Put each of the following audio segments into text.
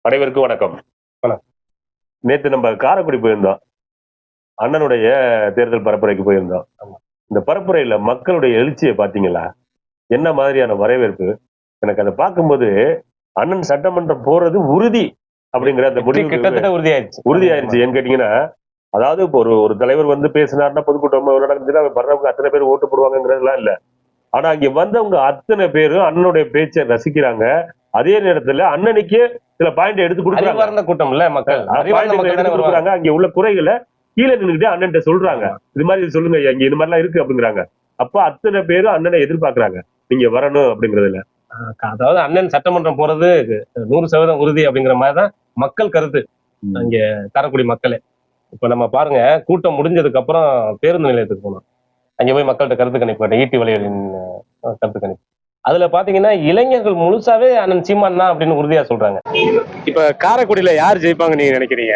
அனைவருக்கும் வணக்கம். வணக்கம். நேத்து நம்ம காரைக்குடி போயிருந்தோம். அண்ணனுடைய தேர்தல் பரப்புரைக்கு போயிருந்தோம். ஆமா. இந்த பரப்புரையில மக்களுடைய எழுச்சியை பாத்தீங்களா? என்ன மாதிரியான வரவேற்பு? எனக்கு அதை பார்க்கும்போது அண்ணன் சட்டமன்றம் போறது உறுதி அப்படிங்கிற அந்த முடிவு கிட்டத்தட்ட உறுதியாயிருச்சு. ஏன்னு கேட்டீங்கன்னா, அதாவது இப்போ ஒரு ஒரு தலைவர் வந்து பேசினார்னா பொதுக்கூட்டம் நடந்துச்சுன்னா வர்றவங்க அத்தனை பேர் ஓட்டு போடுவாங்கிறதுலாம் இல்ல. ஆனா அங்க வந்தவங்க அத்தனை பேரும் அண்ணனுடைய பேச்சை ரசிக்கிறாங்க. அதே நேரத்துல அண்ணனுக்கு சில பாயிண்ட் எடுத்து கொடுக்குறாங்க. கூட்டம் இல்ல மக்கள் கொடுக்குறாங்க. அங்க உள்ள குறைகளை கீழே நின்னுக்கிட்டே அண்ணன் சொல்றாங்க. இது மாதிரி சொல்லுங்க, இங்க இது மாதிரிலாம் இருக்கு அப்படிங்கிறாங்க. அப்ப அத்தனை பேரும் அண்ணனை எதிர்பார்க்கறாங்க, நீங்க வரணும் அப்படிங்கறதுல. அதாவது அண்ணன் சட்டமன்றம் போறது 100% உறுதி அப்படிங்கிற மாதிரிதான் மக்கள் கருத்து. அங்க காரைக்குடி மக்களே இப்ப நம்ம பாருங்க, கூட்டம் முடிஞ்சதுக்கு அப்புறம் பேருந்து நிலையத்துக்கு போனோம். அங்க போய் மக்கள்கிட்ட கருத்து கணிப்பு, ஈட்டி வலைகளின் கருத்து கணிப்பு. அதுல பாத்தீங்கன்னா இளைஞர்கள் முழுசாவே அண்ணன் சீமான் தான் அப்படின்னு உறுதியா சொல்றாங்க. இப்ப காரைக்குடியில யார் ஜெயிப்பாங்க நீங்க நினைக்கிறீங்க?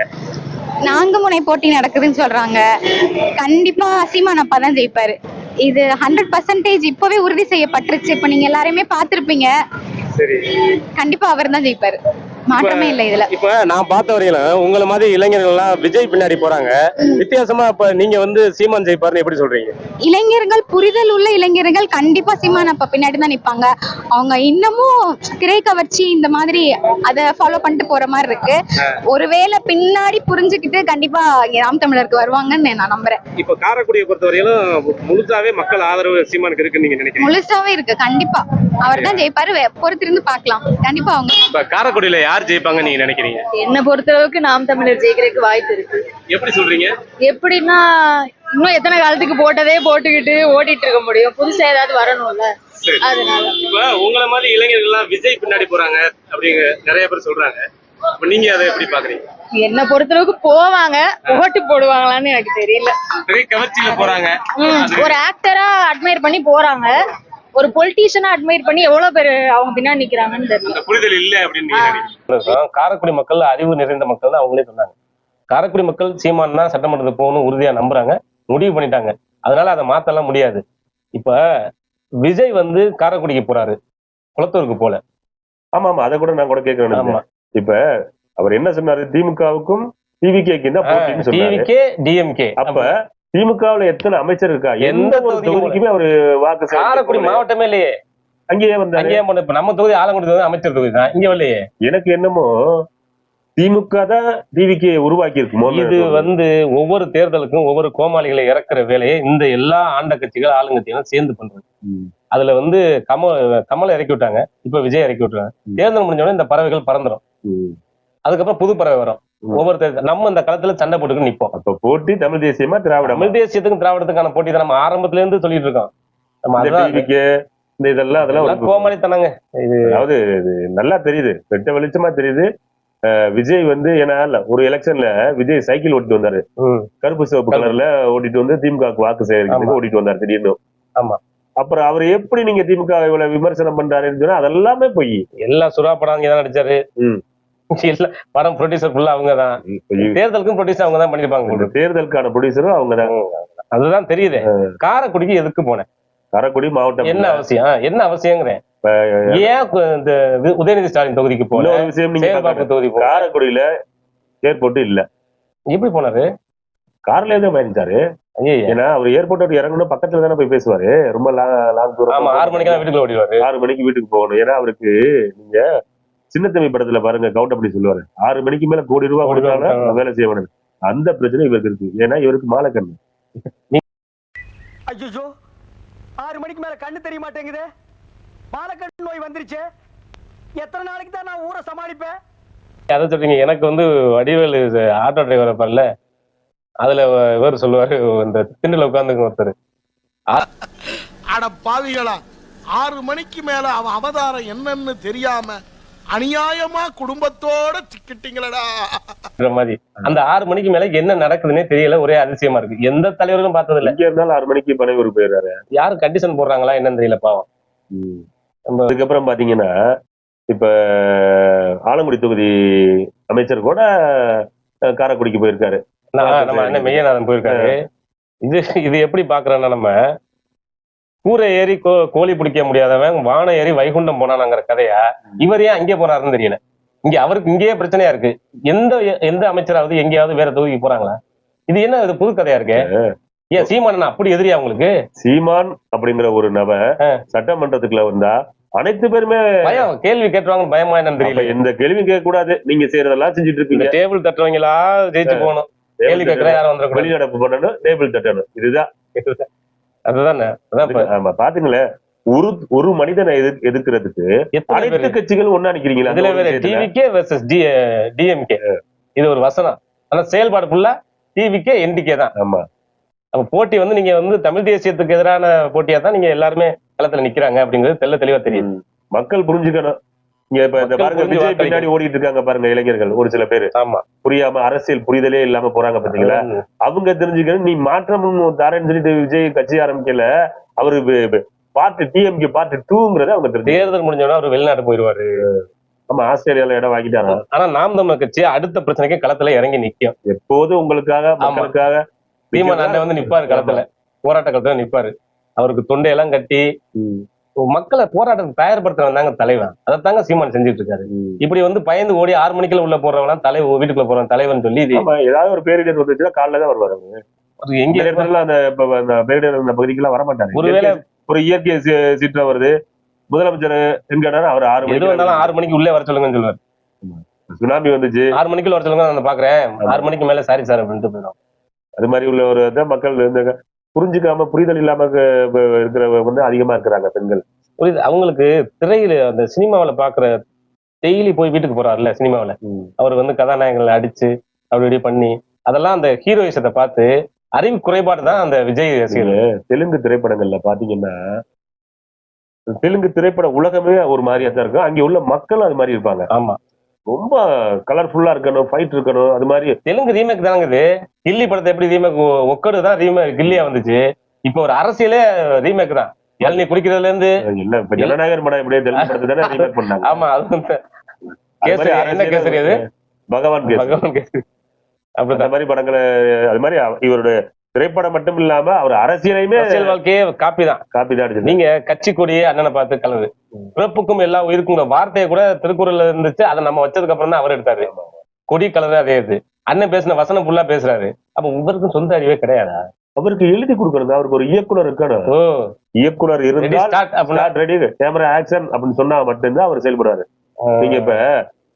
4 முனை போட்டி நடக்குதுன்னு சொல்றாங்க. கண்டிப்பா சீமான் அப்பா தான் ஜெயிப்பாரு. இது 100% இப்பவே உறுதி செய்யப்பட்டுருச்சு. இப்ப நீங்க எல்லாருமே பாத்திருப்பீங்க. சரி, கண்டிப்பா அவர் தான் ஜெயிப்பாரு, மாற்றமே இல்ல இதுல. இப்ப நான் பார்த்த வரையிலும் உங்களை மாதிரி இளைஞர்கள் எல்லாம் விஜய் பின்னாடி போறாங்க. வித்தியாசமா இப்ப நீங்க வந்து சீமான் ஜெயிப்பாருன்னு எப்படி சொல்றீங்க? இளைஞர்கள், புரிதல் உள்ள இளைஞர்கள் கண்டிப்பா சீமான் அப்பா பின்னாடி தான் நிப்பாங்க. அவங்க இன்னமும் திரை கவர்ச்சி இந்த மாதிரி அதை ஃபாலோ பண்ணிட்டு போற மாதிரி இருக்கு. ஒருவேளை பின்னாடி புரிஞ்சுக்கிட்டு கண்டிப்பா நாம் தமிழருக்கு வருவாங்கன்னு நான் நம்புறேன். இப்ப காரைக்குடியை பொறுத்த வரையிலும் முழுசாவே மக்கள் ஆதரவு சீமானுக்கு இருக்குன்னு நீங்க நினைக்கிறீங்க? முழுசாவே இருக்கு. கண்டிப்பா அவர் தான் ஜெயிப்பாரு. பொறுத்திருந்து பார்க்கலாம். கண்டிப்பா அவங்க. இப்ப காரைக்குடியில யார் ஜெயிப்பாங்க நீங்க நினைக்கிறீங்க? என்ன பொறுத்தளவுக்கு நாம் தமிழர் ஜெயிக்கிறதுக்கு வாய்ப்பு இருக்கு. எப்படி சொல்றீங்க? எப்படின்னா, இன்னும் எத்தனை காலத்துக்கு போட்டதே போட்டுக்கிட்டு ஓட்டிட்டு இருக்க முடியும்? புதுசா ஏதாவது வரணும்ல, அதனால. இப்ப உங்களை மாதிரி இளைஞர்கள் எல்லாம் விஜய் பின்னாடி போறாங்க அப்படிங்க நிறைய பேர் சொல்றாங்க. இப்ப நீங்க அதை எப்படி பாக்குறீங்க? என்ன பொறுத்தளவுக்கு போவாங்க, ஓட்டு போடுவாங்களான்னு எனக்கு தெரியல. பெரிய கவர்ச்சியில போறாங்க. ஒரு ஆக்டரா அட்மையர் பண்ணி போறாங்க, ஒரு பொலிட்டீஷியனா அட்மையர் பண்ணி எவ்வளவு பேர் அவங்க பின்னாடி நிக்கிறாங்கன்னு தெரியல. புரிதல் இல்ல அப்படின்னு. காரைக்குடி மக்கள் அறிவு நிறைந்த மக்கள் தான் அவங்களே சொன்னாங்க. காரைக்குடி மக்கள் சீமான் தான் சட்டமன்றத்துக்கு போகணும் உறுதியா நம்புறாங்க, முடிவு பண்ணிட்டாங்க. அதனால அதை மாத்தலாம் முடியாது. இப்ப விஜய் வந்து காரைக்குடிக்கு போறாரு, குளத்தூருக்கு போல. ஆமா ஆமா, அதை கூட நான் கூட கேட்கிறேன். இப்ப அவர் என்ன சொன்னாரு? திமுகவுக்கும் டிவிகேக்கும் தான் போட்டின்னு சொன்னாரு. டிஎம்கே. அப்ப திமுகவுல எத்தனை அமைச்சர் இருக்கா? எந்த ஒரு தொகுதிக்குமே அவரு வாக்கு காரைக்குடி மாவட்டமே இல்லையே. அங்கேயே வந்தாரு. இப்ப நம்ம தொகுதி ஆலங்குடி தொகுதி அமைச்சர் தொகுதி தான், இங்க இல்லையே. எனக்கு என்னமோ திமுக தான் டிவிகே உருவாக்கி இருக்குமோ. இது வந்து ஒவ்வொரு தேர்தலுக்கும் ஒவ்வொரு கோமாளிகளை இறக்குற வேலையை இந்த எல்லா ஆண்ட கட்சிகள் ஆளுங்கட்சிகளும் சேர்ந்து பண்றாங்க. அதுல வந்து கமலை இறக்கி விட்டாங்க, இப்ப விஜய் இறக்கி விட்டுறாங்க. தேர்தல் முடிஞ்ச உடனே இந்த பறவைகள் பறந்துடும். அதுக்கப்புறம் புது பறவை வரும். ஒவ்வொரு தேர்தல் நம்ம இந்த களத்துல சண்டை போட்டுக்கு நிப்போம். அப்ப போட்டி தமிழ் தேசியமா திராவிட? தமிழ் தேசியத்துக்கும் திராவிடத்துக்கான போட்டி தான் நம்ம ஆரம்பத்துல இருந்து சொல்லிட்டு இருக்கோம். இந்த இதெல்லாம் அதெல்லாம் கோமாளித்தனங்க. அதாவது நல்லா தெரியுது, வெட்ட வெளிச்சமா தெரியுது. விஜய் வந்து ஏன்னா ஒரு எலெக்ஷன்ல விஜய் சைக்கிள் ஓட்டிட்டு வந்தாரு, கருப்பு சிவப்பு கலர்ல ஓட்டிட்டு வந்து திமுக வாக்கு சேகரிக்கிறதுக்கு ஓட்டிட்டு வந்தாரு திடீர்னு. ஆமா. அப்புறம் அவர் எப்படி நீங்க திமுக இவ்வளவு விமர்சனம் பண்றாருன்னு சொன்னா அதெல்லாமே போய் எல்லாம் சுறா படம் அங்கதான் நடிச்சாரு. படம் ப்ரொடியூசர் ஃபுல்லா அவங்கதான். தேர்தலுக்கும் ப்ரொடியூசர் அவங்க தான் பண்ணிருப்பாங்க. தேர்தலுக்கான ப்ரொடியூசரும் அவங்கதான். அதுதான் தெரியுது. காரைக்குடிக்கு எதுக்கு போனேன்? காரைக்குடி மாவட்டம் என்ன அவசியம்? என்ன அவசியங்கிறேன். ஏன் இந்த உதயநிதி ஸ்டாலின் தொகுதிக்கு போன ஒரு விஷயம், நீங்க தொகுதி காரைக்குடியில ஏர்போர்ட் இல்ல. எப்படி போனாரு? கார்ல தான் பயணிச்சாரு. ஏன்னா அவர் ஏர்போர்ட் இறங்கணும், பக்கத்துல தானே போய் பேசுவாரு. ரொம்ப லாங் தூரம். 6 மணிக்கு வீட்டுக்கு ஓடிடுவாரு. 6 மணிக்கு வீட்டுக்கு போகணும். ஏன்னா அவருக்கு நீங்க சின்னத்தம்பி படத்துல பாருங்க, கவுண்ட் அப்படி சொல்லுவாரு, 6 மணிக்கு மேல கோடி ரூபாய் கொடுத்தாலும் வேலை செய்யணும். அந்த பிரச்சனை இவருக்கு இருக்கு. ஏன்னா இவருக்கு மாலைக்கண்ணு. ஐயோ, 6 மணிக்கு மேல கண்ணு தெரிய மாட்டேங்குது. மாலைக்கண்ணு நோய் வந்துருச்சு. எத்தனை நாளைக்கு தான் நான் ஊரை சமாளிப்பேன்? அதை சொல்றீங்க. எனக்கு வந்து வடிவேலு ஆட்டோ டிரைவர் இருப்பார்ல, அதுல இவர் சொல்லுவாரு, இந்த திண்டுல உட்கார்ந்து ஒருத்தர், அட பாவிகளா, 6 மணிக்கு மேல அவன் அவதாரம் என்னன்னு தெரியாம அநியாயமா குடும்பத்தோட சிக்கிட்டீங்களடா மாதிரி. அந்த 6 மணிக்கு மேல என்ன நடக்குதுன்னே தெரியல. ஒரே அதிசயமா இருக்கு. எந்த தலைவரும் பார்த்தது இல்ல. இங்க இருந்தாலும் 6 மணிக்கு பனையூர் போயிடுறாரு. யாரும் கண்டிஷன் போடுறாங்களா என்னன்னு தெரியல, பாவம். அதுக்கப்புறம் பாத்தீங்கன்னா இப்ப ஆலங்குடி தொகுதி அமைச்சர் கூட காரைக்குடிக்கு போயிருக்காரு. நம்ம அண்ணன் மெய்யநாதன் போயிருக்காரு. இது எப்படி பாக்குறோம்னா, நம்ம கூரை ஏறி கோழி பிடிக்க முடியாதவன் வானம் ஏறி வைகுண்டம் போனாங்கிற கதையா இவர் ஏன் அங்கே போறாருன்னு தெரியல. இங்க அவருக்கு இங்கேயே பிரச்சனையா இருக்கு. எந்த எந்த அமைச்சராவது எங்கேயாவது வேற தொகுதிக்கு போறாங்களா? இது என்ன இது புது கதையா இருக்கு? ஏன் சீமான் அப்படி எதிரியா உங்களுக்கு? சீமான் அப்படிங்கிற ஒரு நபர் சட்டமன்றத்துக்குள்ள வந்தா அனைத்து பேருமே பயம், கேள்வி கேட்டுருவாங்க, பயமா என்னன்னு தெரியல. எந்த கேள்வி கேட்க கூடாது, நீங்க செய்யறதெல்லாம் செஞ்சுட்டு இருக்கீங்க. டேபிள் தட்டுறவங்களா ஜெயிச்சு போகணும், கேள்வி கேட்கற யாரும் வந்துடக்கூடாது, வெளிநடப்பு பண்ணணும், டேபிள் தட்டணும், இதுதான். அதுதானே. ஆமா, பாத்தீங்களே, ஒரு மனிதனை எதிர்க்கிறதுக்கு அனைத்து கட்சிகள் ஒண்ணா நிக்கிறீங்களா? இதுல வேற டிவிகே வெர்சஸ் டிஎம்கே, இது ஒரு வசனம். ஆனா செயல்பாடு ஃபுல்லா டிவிகே என்டிகே தான். ஆமா, அப்ப போட்டி வந்து நீங்க வந்து தமிழ் தேசியத்துக்கு எதிரான போட்டியா தான் நீங்க எல்லாருமே களத்துல நிக்கிறாங்க அப்படிங்கிறது தெளிவா தெரியும். மக்கள் புரிஞ்சுக்கணும். இங்க இப்ப இந்த பாருங்க, விஜய் பின்னாடி ஓடிட்டு இருக்காங்க பாருங்க இளைஞர்கள் ஒரு சில பேரு, ஆமா, புரியாம அரசியல் புரிதலே இல்லாம போறாங்க பாத்தீங்களா? அவங்க தெரிஞ்சுக்கணும். நீ மாற்றம் தாரேன்னு சொல்லிட்டு விஜய் கட்சி ஆரம்பிக்கல, அவரு பார்ட் டிஎம்கே பார்ட் 2ங்கறத அவங்க தெரிஞ்சு. தேர்தல் முடிஞ்சோன்னா அவர் வெளிநாட்டு போயிடுவாரு. ஆமா, ஆஸ்திரேலியால இடம் வாங்கிட்டாரா? ஆனா நாம் தமிழர் கட்சி அடுத்த பிரச்சனைக்கு களத்துல இறங்கி நிக்கும். எப்போதும் உங்களுக்காக, மக்களுக்காக. சீமான் அண்ணன் வந்து நிப்பாரு களத்துல, போராட்ட களத்துல நிப்பாரு. அவருக்கு தொண்டையெல்லாம் கட்டி மக்களை போராட்டத்துக்கு தயார்படுத்த வந்தாங்க தலைவன். அதைத்தாங்க சீமான் செஞ்சுட்டு இருக்காரு. இப்படி வந்து பயந்து ஓடி 6 மணிக்குள்ள உள்ள போறவங்களாம் தலைவர் வீட்டுக்குள்ள போறவன் தலைவன் சொல்லி ஏதாவது ஒரு பேரிடர் வந்துச்சுன்னா காலைல தான் வருவாரு. எங்க இடத்துல அந்த பேரிடர் அந்த பகுதிக்கெல்லாம் வரமாட்டாரு. ஒருவேளை ஒரு இயற்கை சீற்றம் வருது, முதலமைச்சர் எங்க அவர் 6 மணிக்கு வந்தாலும் 6 மணிக்கு உள்ளே வர சொல்லுங்கன்னு சொல்லுவாரு. சுனாமி வந்துச்சு, 6 மணிக்குள்ள வர சொல்லுங்க, நான் பாக்குறேன், 6 மணிக்கு மேல சாரி சார் அப்படின்ட்டு போயிடும். அது மாதிரி உள்ள ஒரு மக்கள் புரிஞ்சுக்காம, புரிதல் இல்லாம இருக்கிறவங்க வந்து அதிகமா இருக்கிறாங்க பெண்கள். புரியுது. அவங்களுக்கு திரையில அந்த சினிமாவில பாக்குற, டெய்லி போய் வீட்டுக்கு போறாருல்ல சினிமாவில, அவர் வந்து கதாநாயகங்களை அடிச்சு அப்படி பண்ணி அதெல்லாம் அந்த ஹீரோயிசத்தை பார்த்து அறிவு குறைபாடு தான் அந்த விஜய் ரசிகர்கள். தெலுங்கு திரைப்படங்கள்ல பாத்தீங்கன்னா, தெலுங்கு திரைப்பட உலகமே ஒரு மாதிரியா தான் இருக்கும். அங்க உள்ள மக்கள் அது மாதிரி இருப்பாங்க. ஆமா, ரொம்ப கலர்ஃபுல்லா இருக்கணும், ஃபைட் இருக்கணும். அது மாதிரி தெலுங்கு ரீமேக் தாங்குது. கில்லி படத்தை எப்படி ரீமேக், ஒக்கடு தான் ரீமேக் கில்லியா வந்துச்சு. இப்ப ஒரு அரசியலே ரீமேக் தான். இளநீ குடிக்கிறதுல இருந்து இல்ல, இப்ப ஜனநாயகர் படம் எப்படியே தெலுங்கு படத்தை தானே ரீமேக் பண்ணாங்க. ஆமா, அது கேசரி, என்ன கேசரி, அது பகவான் கேசரி. அப்படி அந்த மாதிரி படங்களை, அது மாதிரி இவருடைய திரைப்படம் மட்டும் இல்லாம அவர் அரசியலையுமே, அரசியல் வாழ்க்கையே காப்பி தான். நீங்க கட்சி கொடியே அண்ணனை பார்த்து கலவு, பிறப்புக்கும் எல்லா உயிருக்கும் வார்த்தையை கூட திருக்குறள்ல இருந்துச்சு, அதை நம்ம வச்சதுக்கு அப்புறம் தான் அவர் எடுத்தாரு. கொடி கலர் அதே இது. அண்ணன் பேசின வசனம் ஃபுல்லா பேசுறாரு. அப்ப இவருக்கும் சொந்த அறிவே கிடையாதா? அவருக்கு எழுதி கொடுக்கறது, அவருக்கு ஒரு இயக்குனர் இருக்கணும். இயக்குனர் இருந்தால் ரெடி, கேமரா ஆக்ஷன் அப்படின்னு சொன்னா மட்டும்தான் அவர் செயல்படுறாரு. நீங்க இப்ப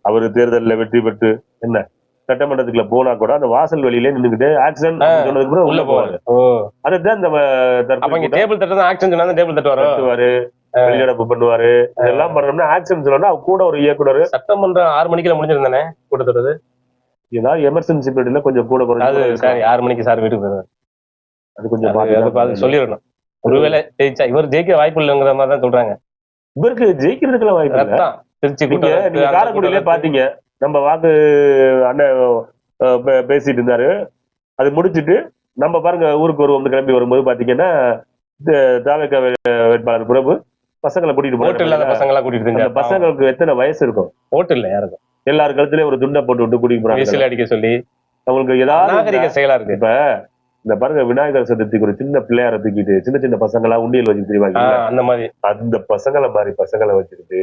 அவரு தேர்தலில் வெற்றி பெற்று என்ன சட்டமன்றத்துக்குள்ள போனா கூட அந்த வாசல் வெளியிலே நின்னுக்கிட்டு ஆக்ஷன் சொன்னதுக்கு அப்புறம் உள்ள போவாரு. அதுதான் இந்த டேபிள் தட்டு ஆக்ஷன் சொன்னா டேபிள் தட்டுவாரு, வெளிநடப்பு பண்ணுவாரு. இதெல்லாம் பண்ணோம்னா ஆக்ஷன் சொல்லணும்னா கூட ஒரு இயக்குனர். சட்டமன்றம் 6 மணிக்குள்ள முடிஞ்சிருந்தானே கூட்டத்தொடர். ஏதாவது எமர்ஜென்சி பீரியட்ல கொஞ்சம் கூட குறைஞ்சு 6 மணிக்கு சார் வீட்டுக்கு போயிருவாரு. அது கொஞ்சம் சொல்லிடணும். ஒருவேளை ஜெயிச்சா இவர் ஜெயிக்க வாய்ப்பு இல்லைங்கிற மாதிரி தான் சொல்றாங்க. இவருக்கு ஜெயிக்கிறதுக்குலாம் வாய்ப்பு இல்லை. திருச்சி நீங்க காரைக்குடியிலே பாத்தீங்க, நம்ம வாக்கு அண்ணன் பேசிட்டு இருந்தாரு. அது முடிச்சுட்டு நம்ம பாருங்க ஊருக்கு வந்து கிளம்பி வரும்போது பாத்தீங்கன்னா தாவேகா வேட்பாளர் பிரபு பசங்களை கூட்டிட்டு போயிட்டு பசங்களா கூட்டிட்டு, பசங்களுக்கு எத்தனை வயசு இருக்கும்? ஓட்டு இல்ல யாருக்கும். எல்லாரு கழுத்துலயும் ஒரு துண்டை போட்டு விட்டு கூட்டிட்டு போறாங்க, அடிக்க சொல்லி. அவங்களுக்கு ஏதாவது செயலா இருக்கு. இப்ப இந்த பாருங்க, விநாயகர் சதுர்த்திக்கு ஒரு சின்ன பிள்ளையார தூக்கிட்டு சின்ன பசங்களா உண்டியல் வச்சு தெரியுவாங்க, அந்த மாதிரி அந்த பசங்களை வச்சுக்கிட்டு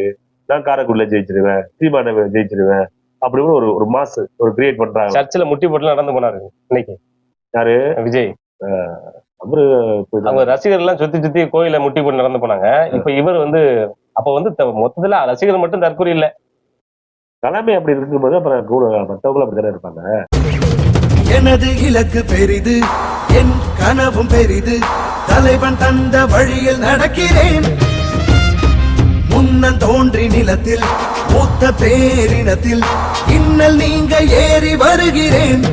நான் காரைக்குடியில ஜெயிச்சிருவேன், சீமான ஜெயிச்சிருவேன் அப்படின்னு ஒரு மாசு ஒரு கிரியேட் பண்றாங்க. சர்ச்சில் முட்டி போட்டு நடந்து போனாரு இன்னைக்கு. யாரு? விஜய். அவரு அவங்க ரசிகர்கள் எல்லாம் சுத்தி கோயில முட்டி போட்டு நடந்து போனாங்க. இப்ப இவர் வந்து அப்ப வந்து மொத்தத்துல ரசிகர் மட்டும் தற்கொலை இல்ல, தலைமை அப்படி இருக்கும்போது அப்புறம் மற்றவங்களும் அப்படித்தானே இருப்பாங்க. எனது இலக்கு பெரிது, என் கனவும் பெரிது, தலைவன் தந்த வழியில் நடக்கிறேன். முன்னம் தோன்றி நிலத்தில் மூத்த பேரினத்தில் இன்னல் நீங்க ஏறி வருகிறேன்.